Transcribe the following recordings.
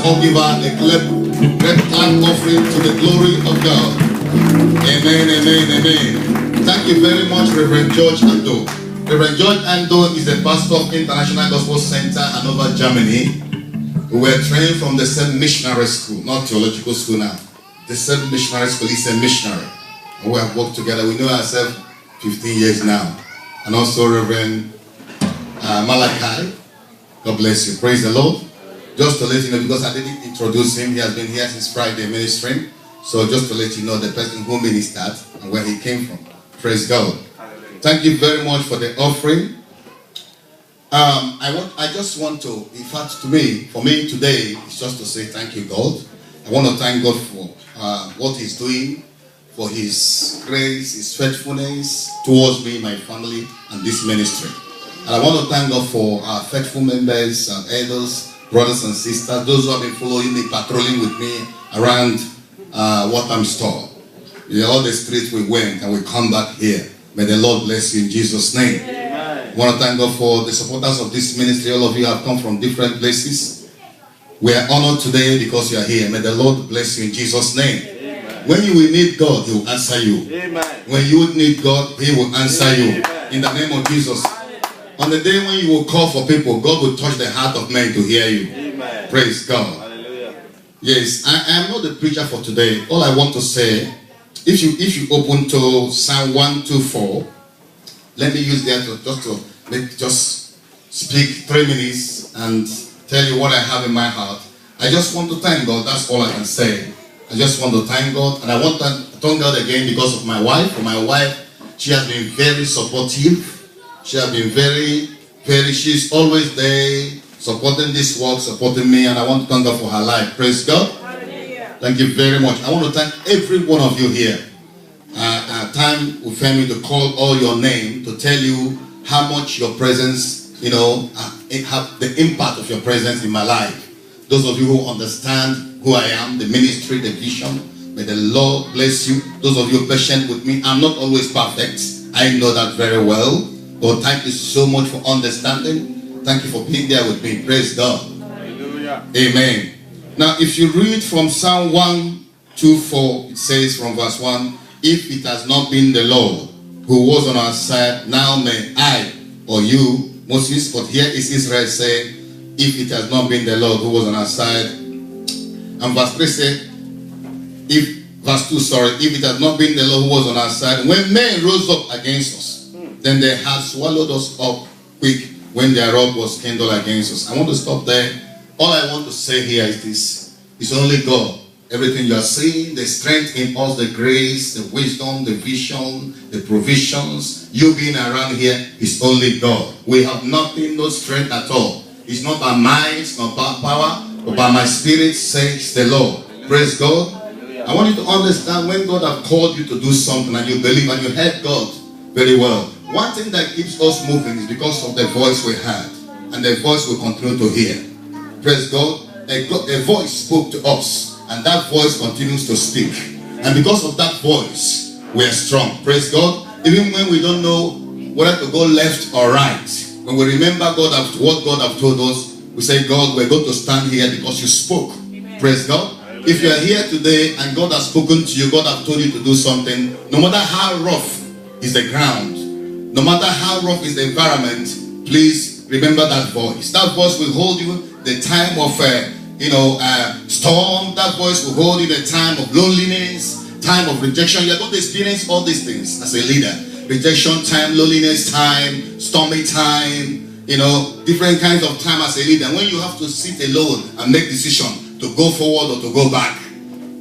all give a great clap offering to the glory of God. Amen, amen, amen. Thank you very much, Reverend George Ando. Reverend George Ando is the pastor of International Gospel Center, Hanover, Germany. We were trained from the same missionary school, not theological school now. The same missionary school is a missionary. And we have worked together. We know ourselves 15 years now. And also Reverend Malachi. God bless you. Praise the Lord. Just to let you know, because I didn't introduce him, he has been here since Friday ministering. So just to let you know the person who ministered and where he came from. Praise God. Thank you very much for the offering. I just want to, in fact, for me today, it's just to say thank you, God. I want to thank God for what He's doing, for His grace, His faithfulness towards me, my family, and this ministry. And I want to thank God for our faithful members and elders, brothers and sisters, those who have been following me, patrolling with me around Watham Store. All the streets we went and we come back here. May the Lord bless you in Jesus' name. Amen. I want to thank God for the supporters of this ministry. All of you have come from different places. We are honored today because you are here. May the Lord bless you in Jesus' name. Amen. When you will need God, He will answer you. Amen. When you would need God, He will answer you. Amen. In the name of Jesus. On the day when you will call for people, God will touch the heart of men to hear you. Amen. Praise God. Hallelujah. Yes, I am not the preacher for today. All I want to say, if you open to Psalm 124, let me use that just speak 3 minutes and tell you what I have in my heart. I just want to thank God. That's all I can say. I just want to thank God, and I want to thank God again because of my wife. For my wife, she has been very supportive. She has been she's always there, supporting this work, supporting me, and I want to thank God for her life. Praise God. Thank you very much. I want to thank every one of you here. Time will fail me to call all your name to tell you how much your presence, have the impact of your presence in my life. Those of you who understand who I am, the ministry, the vision, may the Lord bless you. Those of you patient with me, I'm not always perfect. I know that very well. But thank you so much for understanding. Thank you for being there with me. Praise God. Hallelujah. Amen. Now, if you read from Psalm 124, it says from verse 1, if it has not been the Lord who was on our side, now may I or you, Moses, but here is Israel saying, if it has not been the Lord who was on our side. And verse 3 said, verse 2, if it has not been the Lord who was on our side, when men rose up against us, then they had swallowed us up quick when their wrath was kindled against us. I want to stop there. All I want to say here is this. It's only God. Everything you are seeing, the strength in us, the grace, the wisdom, the vision, the provisions, you being around here is only God. We have nothing, no strength at all. It's not by might, it's not by power, but by my spirit, says the Lord. Praise God. I want you to understand when God has called you to do something and you believe and you heard God very well. One thing that keeps us moving is because of the voice we had, and the voice we continue to hear. Praise God. A voice spoke to us, and that voice continues to speak. And because of that voice, we are strong. Praise God. Even when we don't know whether to go left or right, when we remember what God has told us, we say, God, we're going to stand here because you spoke. Amen. Praise God. Amen. If you are here today and God has spoken to you, God has told you to do something, no matter how rough is the ground, no matter how rough is the environment, please remember that voice. That voice will hold you the time of storm. That voice will hold you the time of loneliness, time of rejection. You're going to experience all these things as a leader. Rejection time, loneliness time, stormy time, different kinds of time as a leader. When you have to sit alone and make decision to go forward or to go back,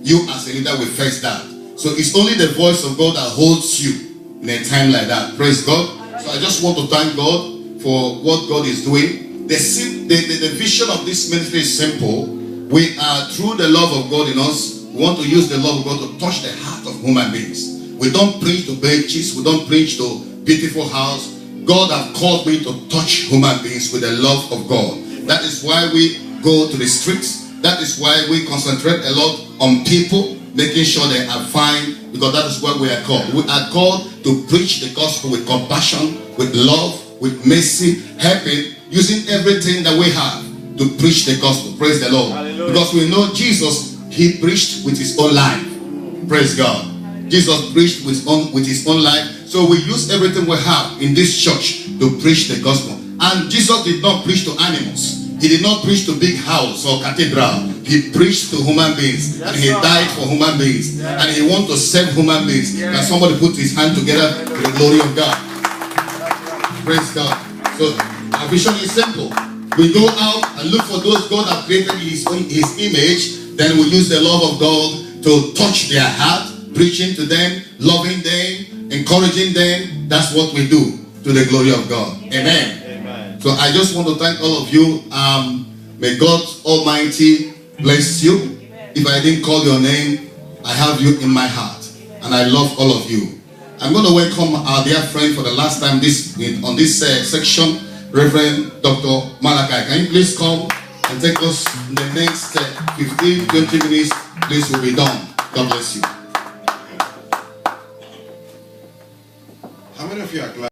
you as a leader will face that. So it's only the voice of God that holds you in a time like that. Praise God. So I just want to thank God for what God is doing. The vision of this ministry is simple. We are, through the love of God in us, we want to use the love of God to touch the heart of human beings. We don't preach to benches. We don't preach to beautiful house. God has called me to touch human beings with the love of God. That is why we go to the streets. That is why we concentrate a lot on people, making sure they are fine, because that is what we are called. We are called to preach the gospel with compassion, with love, with mercy, helping, using everything that we have to to preach the gospel. Praise the Lord. Hallelujah. Because we know Jesus, he preached with his own life. Praise God. Jesus preached with his own life. So we use everything we have in this church to preach the gospel. And Jesus did not preach to animals. He did not preach to big house or cathedral. He preached to human beings. Yes, and he died for human beings. Yes. And he wants to save human beings. Yes. And somebody put his hand together to the glory of God. Praise God. So our vision is simple. We go out and look for those God has created in his image. Then we use the love of God to touch their heart, preaching to them, loving them, encouraging them. That's what we do to the glory of God. Amen. Amen. So I just want to thank all of you. May God Almighty bless you. If I didn't call your name, I have you in my heart. And I love all of you. I'm going to welcome our dear friend for the last time on this section, Reverend Dr. Malachi. Can you please come and take us in the next 15-20 minutes? Please, will be done. God bless you. How many of you are glad?